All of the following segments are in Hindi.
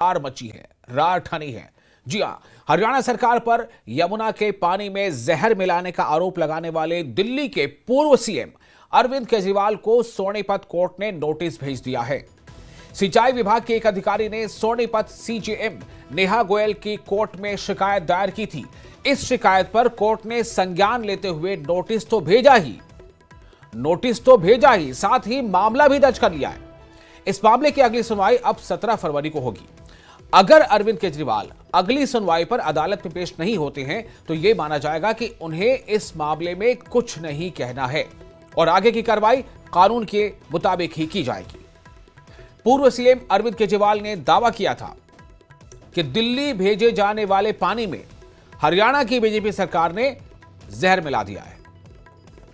रार मची है, रार ठनी है। जी हां, हरियाणा सरकार पर यमुना के पानी में जहर मिलाने का आरोप लगाने वाले दिल्ली के पूर्व सीएम अरविंद केजरीवाल को सोनीपत कोर्ट ने नोटिस भेज दिया है। सिंचाई विभाग के एक अधिकारी ने सोनीपत सीजेएम नेहा गोयल की कोर्ट में शिकायत दायर की थी। इस शिकायत पर कोर्ट ने संज्ञान लेते हुए नोटिस तो भेजा ही, साथ ही मामला भी दर्ज कर लिया है। इस मामले की अगली सुनवाई अब 17 फरवरी को होगी। अगर अरविंद केजरीवाल अगली सुनवाई पर अदालत में पेश नहीं होते हैं तो यह माना जाएगा कि उन्हें इस मामले में कुछ नहीं कहना है और आगे की कार्रवाई कानून के मुताबिक ही की जाएगी। पूर्व सीएम अरविंद केजरीवाल ने दावा किया था कि दिल्ली भेजे जाने वाले पानी में हरियाणा की बीजेपी सरकार ने जहर मिला दिया है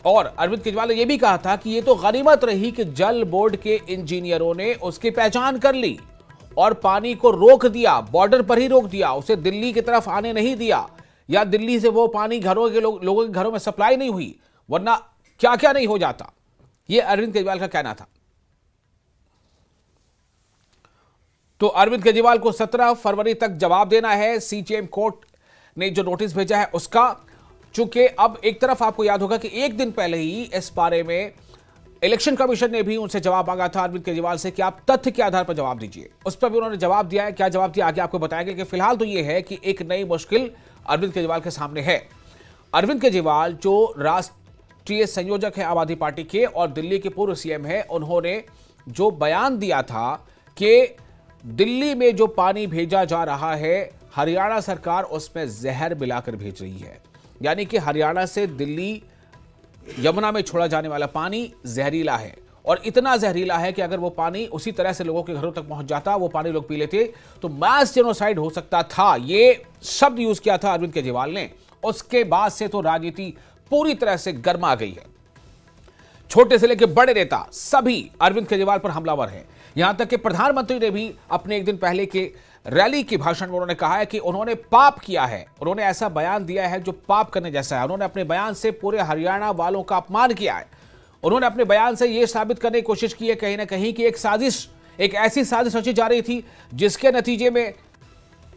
और अरविंद केजरीवाल ने यह भी कहा था कि यह तो गनीमत रही कि जल बोर्ड के इंजीनियरों ने उसकी पहचान कर ली और पानी को रोक दिया, बॉर्डर पर ही रोक दिया, उसे दिल्ली की तरफ आने नहीं दिया या दिल्ली से वो पानी घरों के लोगों के घरों में सप्लाई नहीं हुई, वरना क्या क्या नहीं हो जाता। यह अरविंद केजरीवाल का कहना था। तो अरविंद केजरीवाल को 17 फरवरी तक जवाब देना है। सीजेएम कोर्ट ने जो नोटिस भेजा है उसका, चूंकि अब एक तरफ आपको याद होगा कि एक दिन पहले ही इस बारे में इलेक्शन कमीशन ने भी उनसे जवाब मांगा था अरविंद केजरीवाल से कि आप तथ्य के आधार पर जवाब दीजिए। उस पर भी उन्होंने जवाब दिया है। क्या जवाब दिया आगे आपको बताएंगे, लेकिन फिलहाल तो यह है कि एक नई मुश्किल अरविंद केजरीवाल के सामने है। अरविंद केजरीवाल जो राष्ट्रीय संयोजक है आम आदमी पार्टी के और दिल्ली के पूर्व सीएम है, उन्होंने जो बयान दिया था कि दिल्ली में जो पानी भेजा जा रहा है हरियाणा सरकार उसमें जहर मिलाकर भेज रही है, यानी कि हरियाणा से दिल्ली यमुना में छोड़ा जाने वाला पानी जहरीला है और इतना जहरीला है कि अगर वो पानी उसी तरह से लोगों के घरों तक पहुंच जाता, वो पानी लोग पी लेते तो मास जेनोसाइड हो सकता था। ये शब्द यूज किया था अरविंद केजरीवाल ने। उसके बाद से तो राजनीति पूरी तरह से गर्मा गई है। छोटे से लेकर बड़े नेता सभी अरविंद केजरीवाल पर हमलावर हैं। यहां तक कि प्रधानमंत्री ने भी अपने एक दिन पहले के रैली के भाषण में उन्होंने कहा है कि उन्होंने पाप किया है। उन्होंने ऐसा बयान दिया है जो पाप करने जैसा है। उन्होंने अपने बयान से पूरे हरियाणा वालों का अपमान किया है। उन्होंने अपने बयान से यह साबित करने की कोशिश की है कहीं ना कहीं कि एक ऐसी साजिश रची जा रही थी जिसके नतीजे में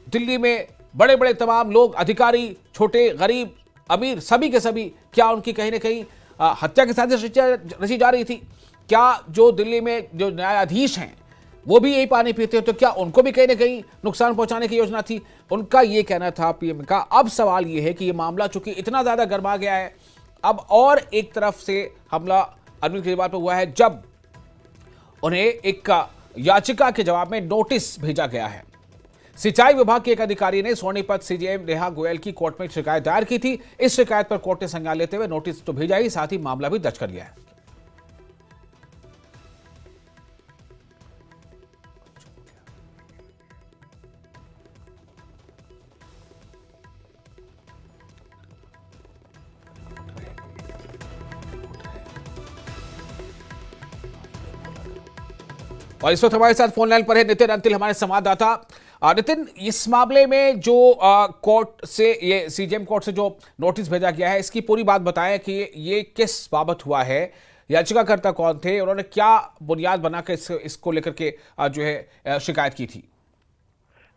दिल्ली में बड़े बड़े तमाम लोग, अधिकारी, छोटे, गरीब, अमीर, सभी के सभी, क्या उनकी कहीं ना कहीं हत्या की साजिश रची जा रही थी। क्या जो दिल्ली में जो न्यायाधीश हैं वो भी यही पानी पीते हैं, तो क्या उनको भी कहीं ना कहीं नुकसान पहुंचाने की योजना थी? उनका ये कहना था पीएम का। अब सवाल ये है कि ये मामला चूंकि इतना ज्यादा गर्मा गया है, अब और एक तरफ से हमला अरविंद केजरीवाल पर हुआ है जब उन्हें एक याचिका के जवाब में नोटिस भेजा गया है। सिंचाई विभाग के एक अधिकारी ने सोनीपत सीजेएम नेहा गोयल की कोर्ट में शिकायत दायर की थी। इस शिकायत पर कोर्ट ने संज्ञान लेते हुए नोटिस तो भेजा ही, साथ ही मामला भी दर्ज कर लिया है। और इस वक्त हमारे साथ फोन लाइन पर है नितिन अंतिल, हमारे संवाददाता। नितिन, इस मामले में जो कोर्ट से, ये सीजेएम कोर्ट से जो नोटिस भेजा गया है, इसकी पूरी बात बताएं कि ये किस बाबत हुआ है, याचिकाकर्ता कौन थे, उन्होंने क्या बुनियाद बनाकर इसको लेकर के जो है शिकायत की थी?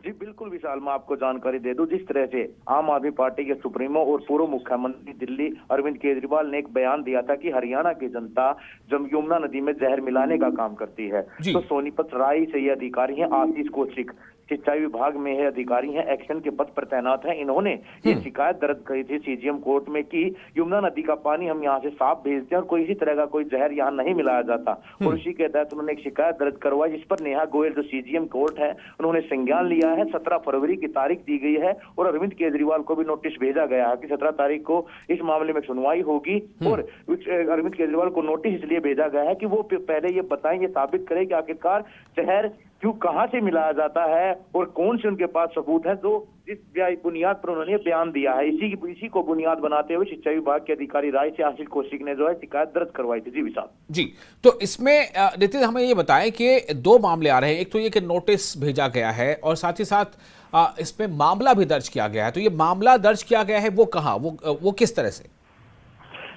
जी बिल्कुल विशाल, मैं आपको जानकारी दे दूं। जिस तरह से आम आदमी पार्टी के सुप्रीमो और पूर्व मुख्यमंत्री दिल्ली अरविंद केजरीवाल ने एक बयान दिया था कि हरियाणा की जनता यमुना नदी में जहर मिलाने का काम करती है, तो सोनीपत राय से ये अधिकारी हैं आशीष कौशिक, सिंचाई विभाग में है अधिकारी हैं, एक्शन के पद पर तैनात हैं। इन्होंने ये शिकायत दर्ज करी थी सीजीएम कोर्ट में कि यमुना नदी का पानी हम यहाँ से साफ भेजते हैं और कोई इसी तरह का कोई जहर यहाँ नहीं मिलाया जाता। और उसी के तहत उन्होंने एक शिकायत दर्ज करवाई जिस पर नेहा गोयल जो सीजीएम कोर्ट है उन्होंने संज्ञान लिया है। 17 फरवरी की तारीख दी गई है और अरविंद केजरीवाल को भी नोटिस भेजा गया है कि 17 तारीख को इस मामले में सुनवाई होगी। और अरविंद केजरीवाल को नोटिस इसलिए भेजा गया है कि वो पहले ये बताएं, ये साबित करें कि आखिरकार जहर क्यों, कहां से मिलाया जाता है और कौन से उनके पास सबूत है। जो जिस बुनियाद पर उन्होंने बयान दिया है, इसी को बुनियाद बनाते हुए सिंचाई विभाग के अधिकारी राय से आशीष कौशिक ने जो है शिकायत दर्ज करवाई थी। जी विशाल जी, तो इसमें नितिन हमें ये बताएं कि दो मामले आ रहे हैं। एक तो ये कि नोटिस भेजा गया है और साथ ही साथ इसमें मामला भी दर्ज किया गया है। तो ये मामला दर्ज किया गया है वो कहाँ, वो किस तरह से?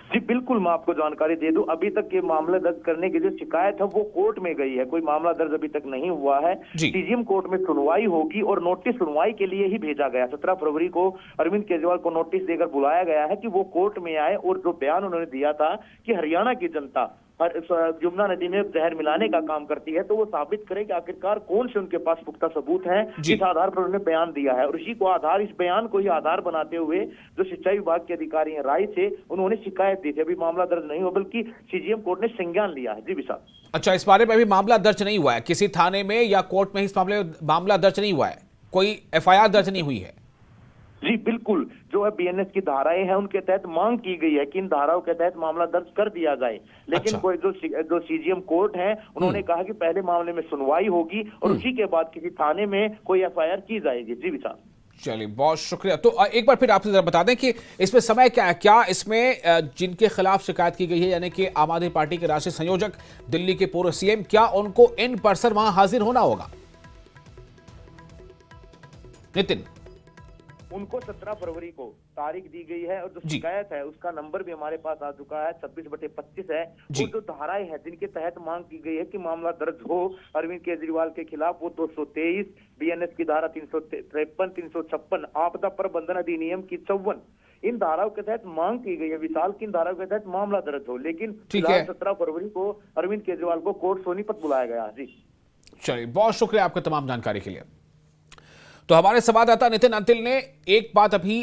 जी बिल्कुल, मैं आपको जानकारी दे दूं, अभी तक ये मामला दर्ज करने की जो शिकायत है वो कोर्ट में गई है, कोई मामला दर्ज अभी तक नहीं हुआ है। जी। सीजीएम कोर्ट में सुनवाई होगी और नोटिस सुनवाई के लिए ही भेजा गया। 17 फरवरी को अरविंद केजरीवाल को नोटिस देकर बुलाया गया है कि वो कोर्ट में आए और जो बयान उन्होंने दिया था कि हरियाणा की जनता यमुना नदी में जहर मिलाने का काम करती है, तो वो साबित करे कि आखिरकार कौन से उनके पास पुख्ता सबूत हैं। इस आधार पर उन्होंने बयान दिया है और इस बयान को ही आधार बनाते हुए जो सिंचाई विभाग के अधिकारी हैं राय से, उन्होंने शिकायत दी थी। अभी मामला दर्ज नहीं हुआ, बल्कि सीजीएम कोर्ट ने संज्ञान लिया है। जी विशाल। अच्छा, इस बारे में अभी मामला दर्ज नहीं हुआ है किसी थाने में या कोर्ट में? इस मामले में मामला दर्ज नहीं हुआ है, कोई एफआईआर दर्ज नहीं हुई है? जी बिल्कुल, जो है बीएनएस की धाराएं हैं उनके तहत मांग की गई है कि इन धाराओं के तहत मामला दर्ज कर दिया जाए, लेकिन अच्छा। कोई जो सीजीएम कोर्ट है उन्होंने कहा कि पहले मामले में सुनवाई होगी और उसी के बाद किसी थाने में कोई एफआईआर की जाएगी। जी विशाल। चलिए, बहुत शुक्रिया। तो एक बार फिर आपसे जरा बता दें कि इसमें समय क्या है, क्या इसमें जिनके खिलाफ शिकायत की गई है, यानी कि आम आदमी पार्टी के राष्ट्रीय संयोजक, दिल्ली के पूर्व सीएम, क्या उनको इन पर्सन वहां हाजिर होना होगा? नितिन, उनको 17 फरवरी को तारीख दी गई है और जो शिकायत है उसका नंबर भी हमारे पास आ चुका है, 26/25 है। और जो धाराएं हैं जिनके तहत मांग की गई है कि मामला दर्ज हो अरविंद केजरीवाल के खिलाफ, वो 223 बीएनएस की धारा 353, 356, आपदा प्रबंधन अधिनियम की 54, इन धाराओं के तहत मांग की गई है विशाल की इन धाराओं के तहत मामला दर्ज हो। लेकिन फिलहाल 17 फरवरी को अरविंद केजरीवाल को कोर्ट सोनीपत बुलाया गया। जी चलिए, बहुत शुक्रिया आपका तमाम जानकारी के लिए। तो हमारे संवाददाता नितिन अंतिल ने एक बात अभी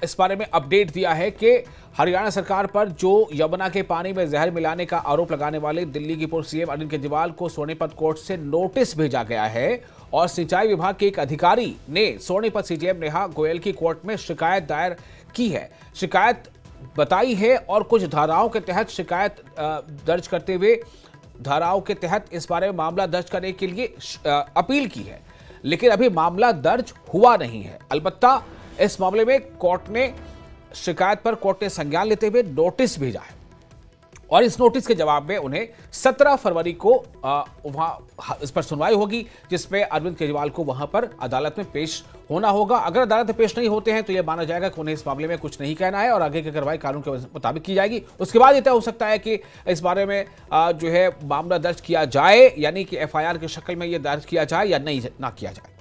इस बारे में अपडेट दिया है कि हरियाणा सरकार पर जो यमुना के पानी में जहर मिलाने का आरोप लगाने वाले दिल्ली की पूर्व सीएम अरविंद केजरीवाल को सोनीपत कोर्ट से नोटिस भेजा गया है और सिंचाई विभाग के एक अधिकारी ने सोनीपत सीजीएम नेहा गोयल की कोर्ट में शिकायत दायर की है। शिकायत बताई है और कुछ धाराओं के तहत शिकायत दर्ज करते हुए धाराओं के तहत इस बारे में मामला दर्ज करने के लिए अपील की है, लेकिन अभी मामला दर्ज हुआ नहीं है। अलबत्ता इस मामले में शिकायत पर कोर्ट ने संज्ञान लेते हुए नोटिस भेजा है और इस नोटिस के जवाब में उन्हें 17 फरवरी को वहां इस पर सुनवाई होगी, जिसमें अरविंद केजरीवाल को वहां पर अदालत में पेश होना होगा। अगर अदालत में पेश नहीं होते हैं तो यह माना जाएगा कि उन्हें इस मामले में कुछ नहीं कहना है और आगे की कार्रवाई कानून के मुताबिक की जाएगी। उसके बाद यह तय हो सकता है कि इस बारे में जो है मामला दर्ज किया जाए, यानी कि एफआईआर की शक्ल में यह दर्ज किया जाए या नहीं ना किया जाए।